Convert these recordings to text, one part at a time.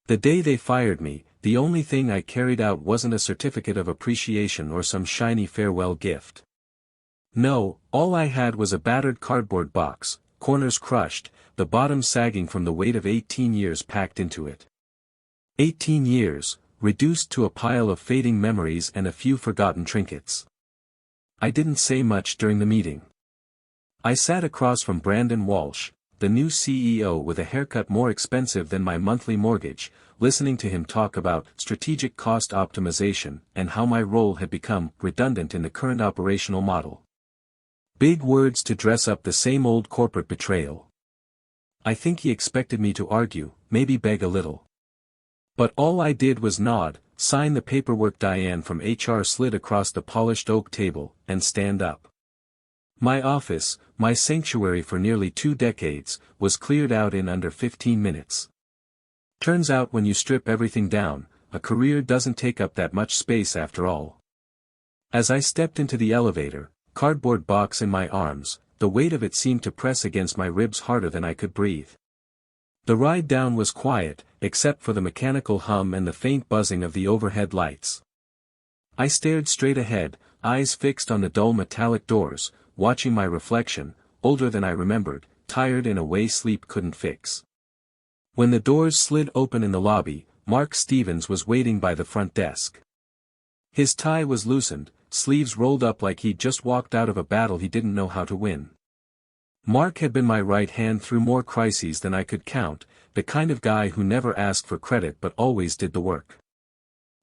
The day they fired me, the only thing I carried out wasn't a certificate of appreciation or some shiny farewell gift. No, all I had was a battered cardboard box, corners crushed, the bottom sagging from the weight of 18 years packed into it. 18 years, reduced to a pile of fading memories and a few forgotten trinkets. I didn't say much during the meeting. I sat across from Brandon Walsh, the new CEO with a haircut more expensive than my monthly mortgage, listening to him talk about strategic cost optimization and how my role had become redundant in the current operational model. Big words to dress up the same old corporate betrayal. I think he expected me to argue, maybe beg a little. But all I did was nod, sign the paperwork. Diane from HR slid across the polished oak table, and stand up. My office, my sanctuary for nearly 2 decades, was cleared out in under 15 minutes. Turns out when you strip everything down, a career doesn't take up that much space after all. As I stepped into the elevator, cardboard box in my arms, the weight of it seemed to press against my ribs harder than I could breathe. The ride down was quiet, except for the mechanical hum and the faint buzzing of the overhead lights. I stared straight ahead, eyes fixed on the dull metallic doors, watching my reflection, older than I remembered, tired in a way sleep couldn't fix. When the doors slid open in the lobby, Mark Stevens was waiting by the front desk. His tie was loosened, sleeves rolled up like he'd just walked out of a battle he didn't know how to win. Mark had been my right hand through more crises than I could count, the kind of guy who never asked for credit but always did the work.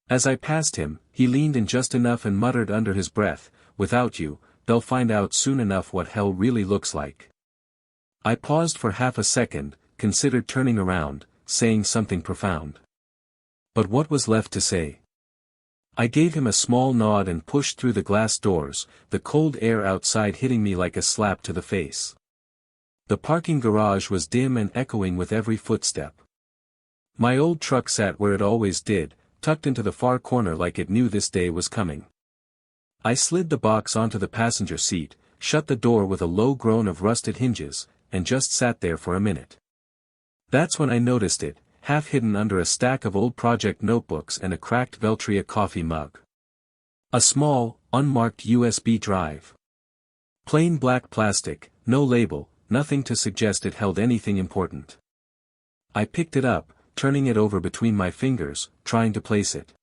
As I passed him, he leaned in just enough and muttered under his breath, "Without you, they'll find out soon enough what hell really looks like." I paused for half a second, considered turning around, saying something profound. But what was left to say? I gave him a small nod and pushed through the glass doors, the cold air outside hitting me like a slap to the face. The parking garage was dim and echoing with every footstep. My old truck sat where it always did, tucked into the far corner like it knew this day was coming. I slid the box onto the passenger seat, shut the door with a low groan of rusted hinges, and just sat there for a minute. That's when I noticed it, half hidden under a stack of old project notebooks and a cracked Veltria coffee mug. A small, unmarked USB drive. Plain black plastic, no label, nothing to suggest it held anything important. I picked it up, turning it over between my fingers, trying to place it.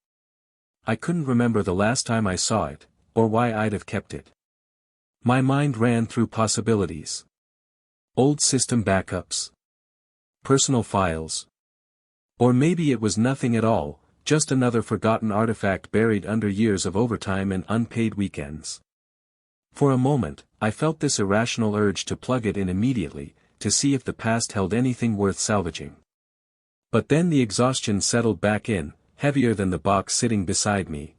I couldn't remember the last time I saw it, or why I'd have kept it. My mind ran through possibilities. Old system backups. Personal files. Or maybe it was nothing at all, just another forgotten artifact buried under years of overtime and unpaid weekends. For a moment, I felt this irrational urge to plug it in immediately, to see if the past held anything worth salvaging. But then the exhaustion settled back in, heavier than the box sitting beside me.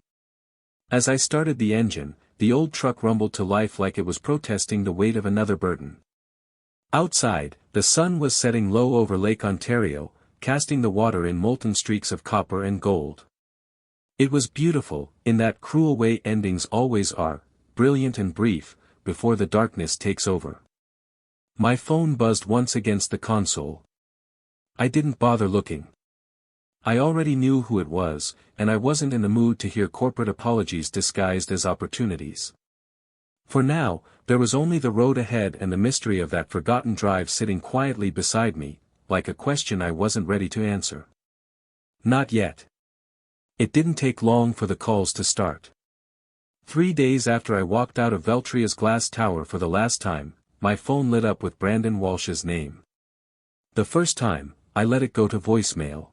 As I started the engine, the old truck rumbled to life like it was protesting the weight of another burden. Outside, the sun was setting low over Lake Ontario, casting the water in molten streaks of copper and gold. It was beautiful, in that cruel way endings always are, brilliant and brief, before the darkness takes over. My phone buzzed once against the console. I didn't bother looking. I already knew who it was, and I wasn't in the mood to hear corporate apologies disguised as opportunities. For now, there was only the road ahead and the mystery of that forgotten drive sitting quietly beside me, like a question I wasn't ready to answer. Not yet. It didn't take long for the calls to start. 3 days after I walked out of Veltria's glass tower for the last time, my phone lit up with Brandon Walsh's name. The first time, I let it go to voicemail.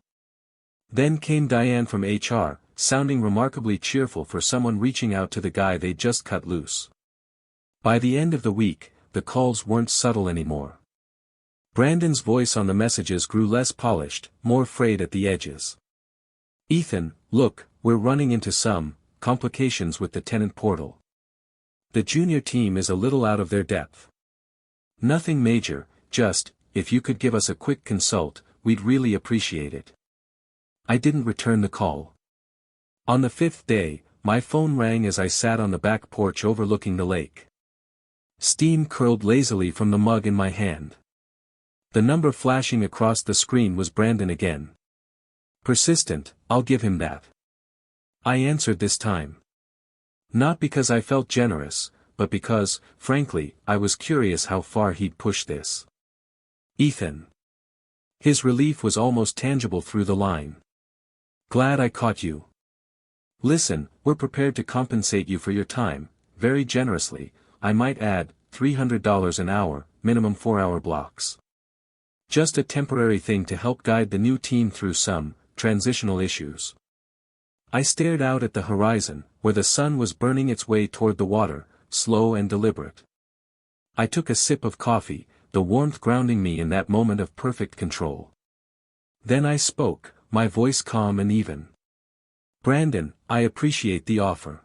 Then came Diane from HR, sounding remarkably cheerful for someone reaching out to the guy they'd just cut loose. By the end of the week, the calls weren't subtle anymore. Brandon's voice on the messages grew less polished, more frayed at the edges. "Ethan, look, we're running into some complications with the tenant portal. The junior team is a little out of their depth. Nothing major, just, if you could give us a quick consult, we'd really appreciate it." I didn't return the call. On the 5th day, my phone rang as I sat on the back porch overlooking the lake. Steam curled lazily from the mug in my hand. The number flashing across the screen was Brandon again. Persistent, I'll give him that. I answered this time. Not because I felt generous, but because, frankly, I was curious how far he'd push this. Ethan. His relief was almost tangible through the line. Glad I caught you. Listen, we're prepared to compensate you for your time, very generously, I might add, $300 an hour, minimum 4-hour blocks. Just a temporary thing to help guide the new team through some transitional issues. I stared out at the horizon, where the sun was burning its way toward the water, slow and deliberate. I took a sip of coffee, the warmth grounding me in that moment of perfect control. Then I spoke, my voice calm and even. Brandon, I appreciate the offer.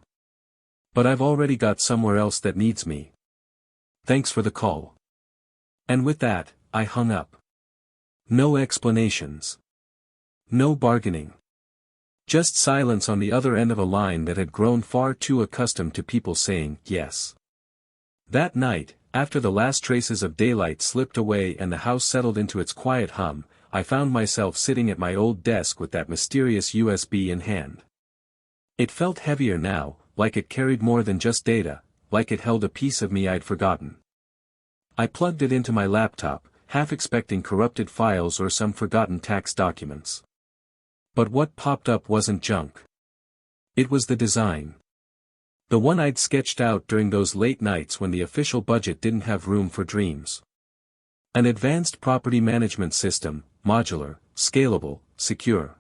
But I've already got somewhere else that needs me. Thanks for the call. And with that, I hung up. No explanations. No bargaining. Just silence on the other end of a line that had grown far too accustomed to people saying yes. That night, after the last traces of daylight slipped away and the house settled into its quiet hum, I found myself sitting at my old desk with that mysterious USB in hand. It felt heavier now, like it carried more than just data, like it held a piece of me I'd forgotten. I plugged it into my laptop, half expecting corrupted files or some forgotten tax documents. But what popped up wasn't junk. It was the design. The one I'd sketched out during those late nights when the official budget didn't have room for dreams. An advanced property management system, modular, scalable, secure.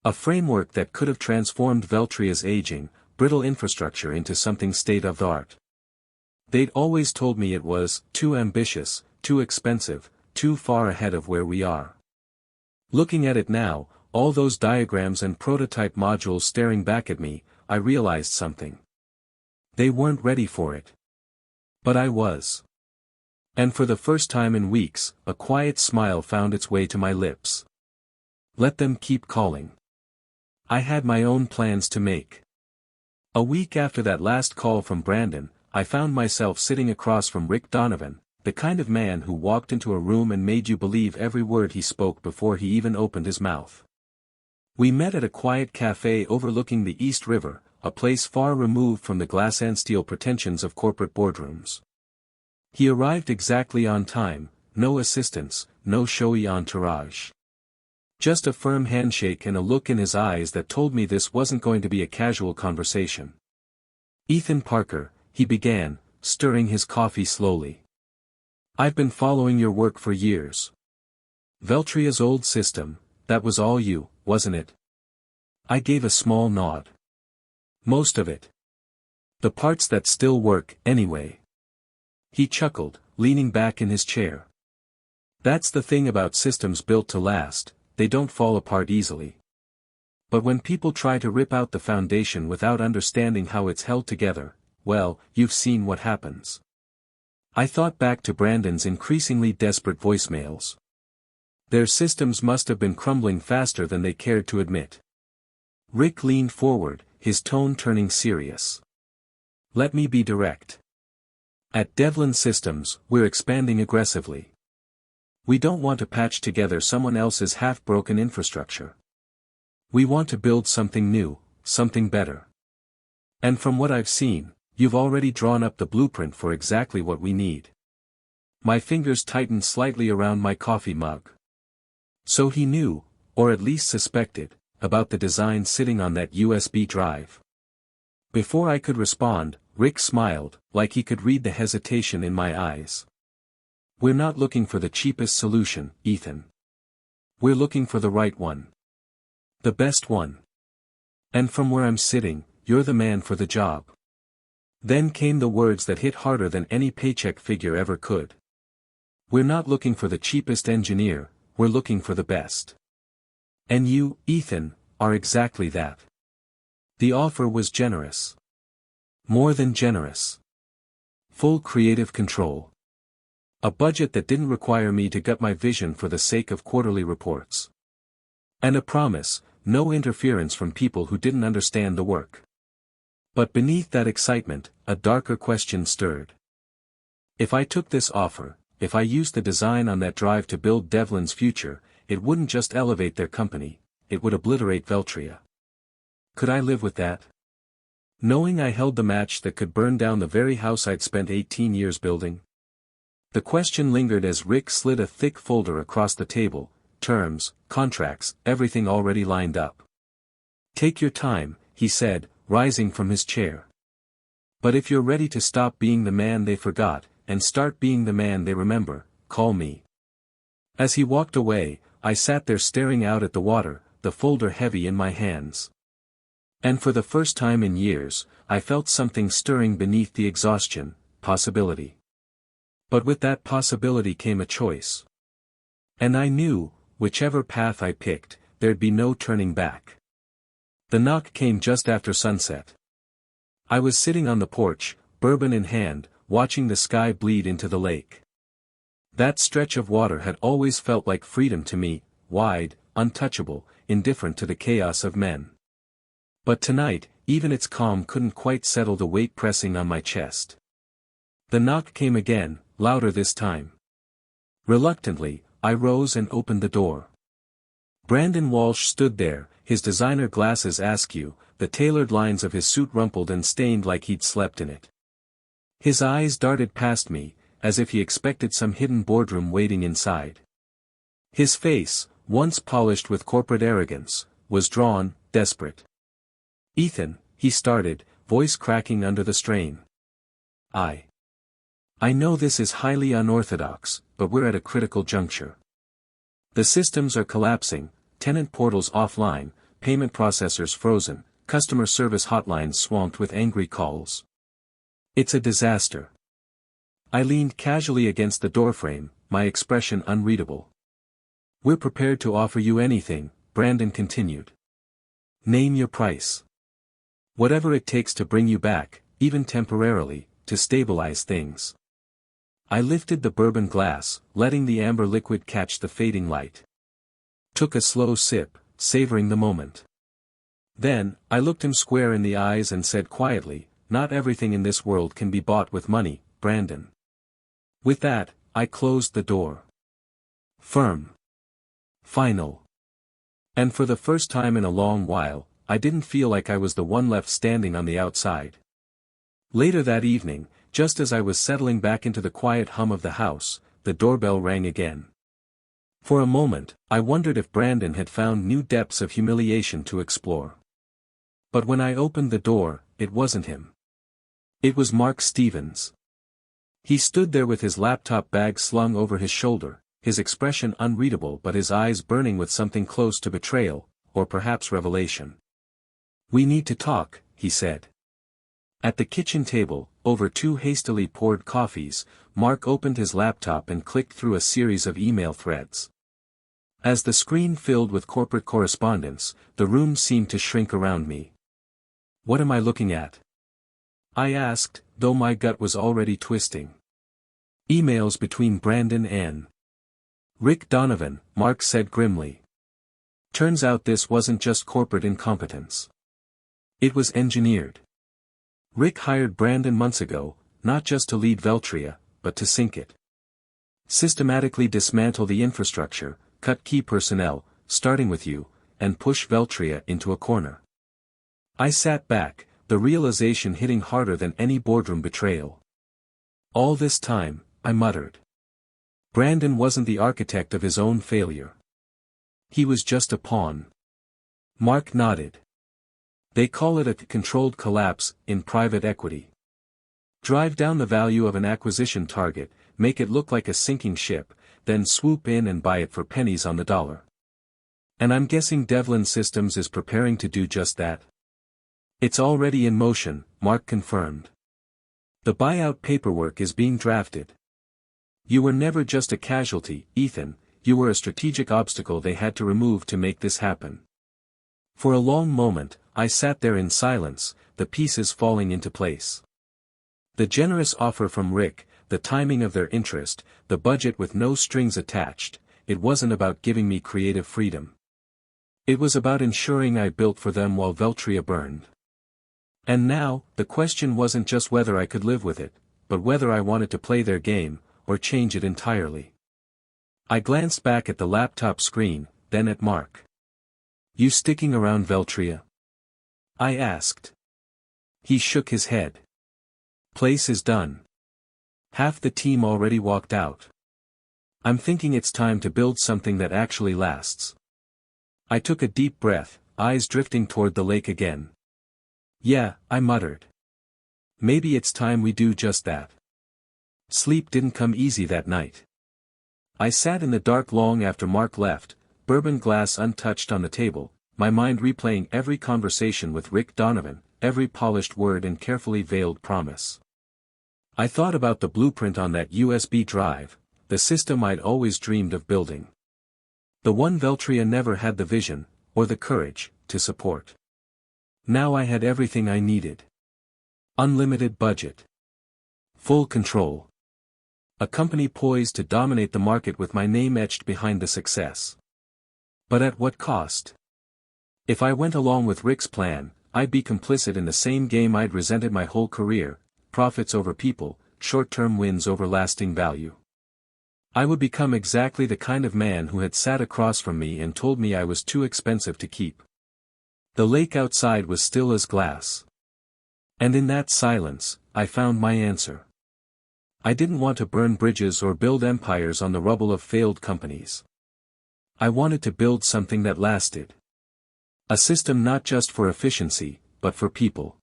A framework that could have transformed Veltria's aging, brittle infrastructure into something state-of-the-art. They'd always told me it was too ambitious, too expensive, too far ahead of where we are. Looking at it now, all those diagrams and prototype modules staring back at me, I realized something. They weren't ready for it. But I was. And for the first time in weeks, a quiet smile found its way to my lips. Let them keep calling. I had my own plans to make. A week after that last call from Brandon, I found myself sitting across from Rick Donovan, the kind of man who walked into a room and made you believe every word he spoke before he even opened his mouth. We met at a quiet cafe overlooking the East River, a place far removed from the glass and steel pretensions of corporate boardrooms. He arrived exactly on time, no assistants, no showy entourage. Just a firm handshake and a look in his eyes that told me this wasn't going to be a casual conversation. Ethan Parker, he began, stirring his coffee slowly. I've been following your work for years. Veltria's old system, that was all you, wasn't it? I gave a small nod. Most of it. The parts that still work, anyway. He chuckled, leaning back in his chair. That's the thing about systems built to last, they don't fall apart easily. But when people try to rip out the foundation without understanding how it's held together, well, you've seen what happens. I thought back to Brandon's increasingly desperate voicemails. Their systems must have been crumbling faster than they cared to admit. Rick leaned forward, his tone turning serious. Let me be direct. At Devlin Systems, we're expanding aggressively. We don't want to patch together someone else's half-broken infrastructure. We want to build something new, something better. And from what I've seen, you've already drawn up the blueprint for exactly what we need. My fingers tightened slightly around my coffee mug. So he knew, or at least suspected, about the design sitting on that USB drive. Before I could respond, Rick smiled, like he could read the hesitation in my eyes. We're not looking for the cheapest solution, Ethan. We're looking for the right one. The best one. And from where I'm sitting, you're the man for the job. Then came the words that hit harder than any paycheck figure ever could. We're not looking for the cheapest engineer, we're looking for the best. And you, Ethan, are exactly that. The offer was generous. More than generous. Full creative control. A budget that didn't require me to gut my vision for the sake of quarterly reports. And a promise, no interference from people who didn't understand the work. But beneath that excitement, a darker question stirred. If I took this offer, if I used the design on that drive to build Devlin's future, it wouldn't just elevate their company, it would obliterate Veltria. Could I live with that? Knowing I held the match that could burn down the very house I'd spent 18 years building? The question lingered as Rick slid a thick folder across the table, terms, contracts, everything already lined up. Take your time, he said, rising from his chair. But if you're ready to stop being the man they forgot, and start being the man they remember, call me. As he walked away, I sat there staring out at the water, the folder heavy in my hands. And for the first time in years, I felt something stirring beneath the exhaustion, possibility. But with that possibility came a choice. And I knew, whichever path I picked, there'd be no turning back. The knock came just after sunset. I was sitting on the porch, bourbon in hand, watching the sky bleed into the lake. That stretch of water had always felt like freedom to me, wide, untouchable, indifferent to the chaos of men. But tonight, even its calm couldn't quite settle the weight pressing on my chest. The knock came again, louder this time. Reluctantly, I rose and opened the door. Brandon Walsh stood there, his designer glasses askew, the tailored lines of his suit rumpled and stained like he'd slept in it. His eyes darted past me, as if he expected some hidden boardroom waiting inside. His face, once polished with corporate arrogance, was drawn, desperate. "Ethan," he started, voice cracking under the strain. I know this is highly unorthodox, but we're at a critical juncture. The systems are collapsing, tenant portals offline, payment processors frozen, customer service hotlines swamped with angry calls. It's a disaster. I leaned casually against the doorframe, my expression unreadable. "We're prepared to offer you anything," Brandon continued. "Name your price. Whatever it takes to bring you back, even temporarily, to stabilize things." I lifted the bourbon glass, letting the amber liquid catch the fading light. Took a slow sip, savoring the moment. Then, I looked him square in the eyes and said quietly, "Not everything in this world can be bought with money, Brandon." With that, I closed the door. Firm. Final. And for the first time in a long while, I didn't feel like I was the one left standing on the outside. Later that evening, just as I was settling back into the quiet hum of the house, the doorbell rang again. For a moment, I wondered if Brandon had found new depths of humiliation to explore. But when I opened the door, it wasn't him. It was Mark Stevens. He stood there with his laptop bag slung over his shoulder, his expression unreadable but his eyes burning with something close to betrayal, or perhaps revelation. "We need to talk," he said. At the kitchen table, over 2 hastily poured coffees, Mark opened his laptop and clicked through a series of email threads. As the screen filled with corporate correspondence, the room seemed to shrink around me. "What am I looking at?" I asked, though my gut was already twisting. "Emails between Brandon and Rick Donovan," Mark said grimly. Turns out this wasn't just corporate incompetence. It was engineered. Rick hired Brandon months ago, not just to lead Veltria, but to sink it. Systematically dismantle the infrastructure, cut key personnel, starting with you, and push Veltria into a corner. I sat back, the realization hitting harder than any boardroom betrayal. All this time, I muttered. Brandon wasn't the architect of his own failure. He was just a pawn. Mark nodded. "They call it a controlled collapse, in private equity. Drive down the value of an acquisition target, make it look like a sinking ship, then swoop in and buy it for pennies on the dollar. And I'm guessing Devlin Systems is preparing to do just that." "It's already in motion," Mark confirmed. "The buyout paperwork is being drafted. You were never just a casualty, Ethan, you were a strategic obstacle they had to remove to make this happen." For a long moment, I sat there in silence, the pieces falling into place. The generous offer from Rick, the timing of their interest, the budget with no strings attached, it wasn't about giving me creative freedom. It was about ensuring I built for them while Veltria burned. And now, the question wasn't just whether I could live with it, but whether I wanted to play their game, or change it entirely. I glanced back at the laptop screen, then at Mark. You sticking around Veltria? I asked. He shook his head. Place is done. Half the team already walked out. I'm thinking it's time to build something that actually lasts. I took a deep breath, eyes drifting toward the lake again. Yeah, I muttered. Maybe it's time we do just that. Sleep didn't come easy that night. I sat in the dark long after Mark left, bourbon glass untouched on the table, my mind replaying every conversation with Rick Donovan, every polished word and carefully veiled promise. I thought about the blueprint on that USB drive, the system I'd always dreamed of building. The one Veltria never had the vision, or the courage, to support. Now I had everything I needed. Unlimited budget. Full control. A company poised to dominate the market with my name etched behind the success. But at what cost? If I went along with Rick's plan, I'd be complicit in the same game I'd resented my whole career, profits over people, short-term wins over lasting value. I would become exactly the kind of man who had sat across from me and told me I was too expensive to keep. The lake outside was still as glass. And in that silence, I found my answer. I didn't want to burn bridges or build empires on the rubble of failed companies. I wanted to build something that lasted. A system not just for efficiency, but for people.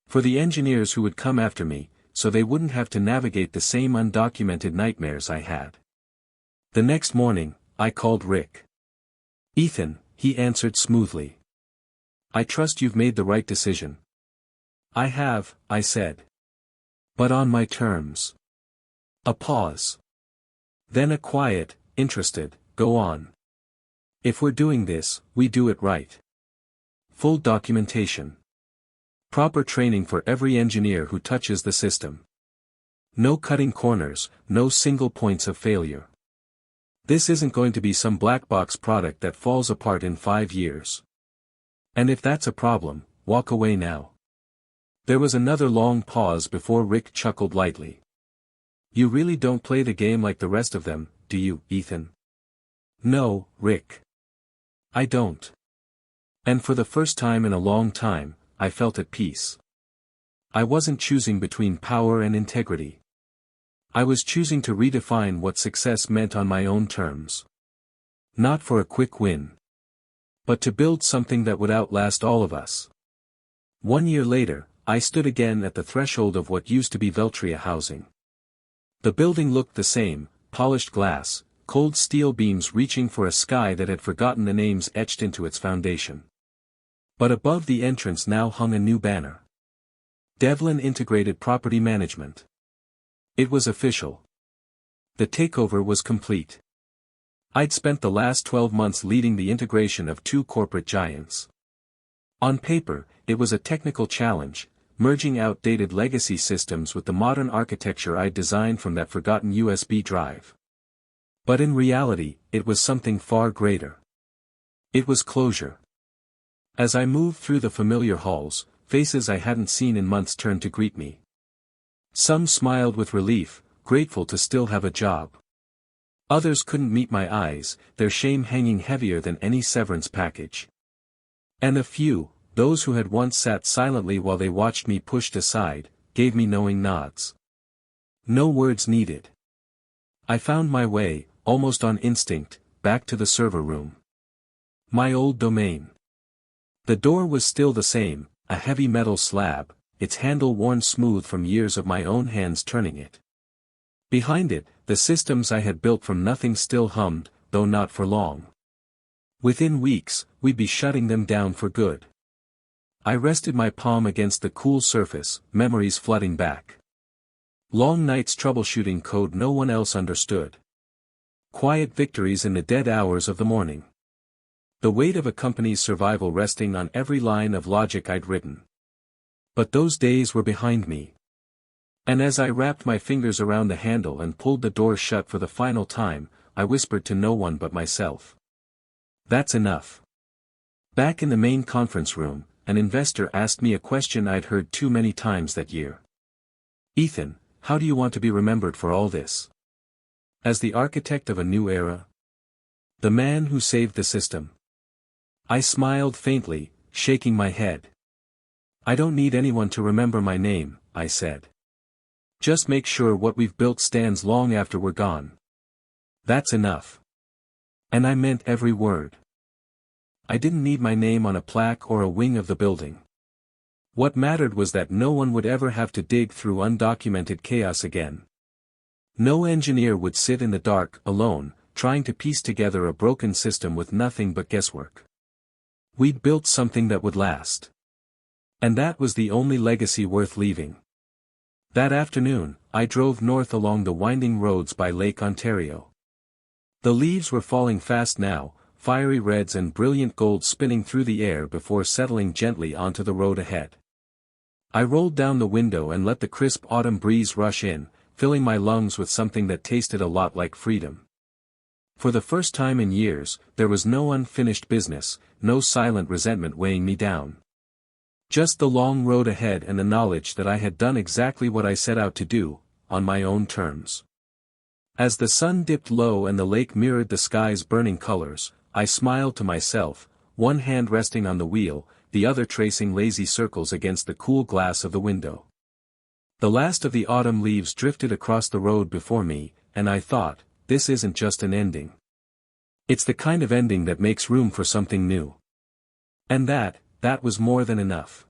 For the engineers who would come after me, so they wouldn't have to navigate the same undocumented nightmares I had. The next morning, I called Rick. Ethan, he answered smoothly. I trust you've made the right decision. I have, I said. But on my terms. A pause. Then a quiet, interested, go on. If we're doing this, we do it right. Full documentation. Proper training for every engineer who touches the system. No cutting corners, no single points of failure. This isn't going to be some black box product that falls apart in 5 years. And if that's a problem, walk away now. There was another long pause before Rick chuckled lightly. You really don't play the game like the rest of them, do you, Ethan? No, Rick. I don't. And for the first time in a long time, I felt at peace. I wasn't choosing between power and integrity. I was choosing to redefine what success meant on my own terms. Not for a quick win. But to build something that would outlast all of us. 1 year later, I stood again at the threshold of what used to be Veltria housing. The building looked the same, polished glass, cold steel beams reaching for a sky that had forgotten the names etched into its foundation. But above the entrance now hung a new banner. Devlin Integrated Property Management. It was official. The takeover was complete. I'd spent the last 12 months leading the integration of 2 corporate giants. On paper, it was a technical challenge, merging outdated legacy systems with the modern architecture I'd designed from that forgotten USB drive. But in reality, it was something far greater. It was closure. As I moved through the familiar halls, faces I hadn't seen in months turned to greet me. Some smiled with relief, grateful to still have a job. Others couldn't meet my eyes, their shame hanging heavier than any severance package. And a few, those who had once sat silently while they watched me pushed aside, gave me knowing nods. No words needed. I found my way, almost on instinct, back to the server room. My old domain. The door was still the same, a heavy metal slab, its handle worn smooth from years of my own hands turning it. Behind it, the systems I had built from nothing still hummed, though not for long. Within weeks, we'd be shutting them down for good. I rested my palm against the cool surface, memories flooding back. Long nights troubleshooting code no one else understood. Quiet victories in the dead hours of the morning. The weight of a company's survival resting on every line of logic I'd written. But those days were behind me. And as I wrapped my fingers around the handle and pulled the door shut for the final time, I whispered to no one but myself. That's enough. Back in the main conference room, an investor asked me a question I'd heard too many times that year. Ethan, how do you want to be remembered for all this? As the architect of a new era? The man who saved the system? I smiled faintly, shaking my head. I don't need anyone to remember my name, I said. Just make sure what we've built stands long after we're gone. That's enough. And I meant every word. I didn't need my name on a plaque or a wing of the building. What mattered was that no one would ever have to dig through undocumented chaos again. No engineer would sit in the dark, alone, trying to piece together a broken system with nothing but guesswork. We'd built something that would last. And that was the only legacy worth leaving. That afternoon, I drove north along the winding roads by Lake Ontario. The leaves were falling fast now, fiery reds and brilliant gold spinning through the air before settling gently onto the road ahead. I rolled down the window and let the crisp autumn breeze rush in, filling my lungs with something that tasted a lot like freedom. For the first time in years, there was no unfinished business, no silent resentment weighing me down. Just the long road ahead and the knowledge that I had done exactly what I set out to do, on my own terms. As the sun dipped low and the lake mirrored the sky's burning colors, I smiled to myself, one hand resting on the wheel, the other tracing lazy circles against the cool glass of the window. The last of the autumn leaves drifted across the road before me, and I thought, this isn't just an ending. It's the kind of ending that makes room for something new. And that was more than enough.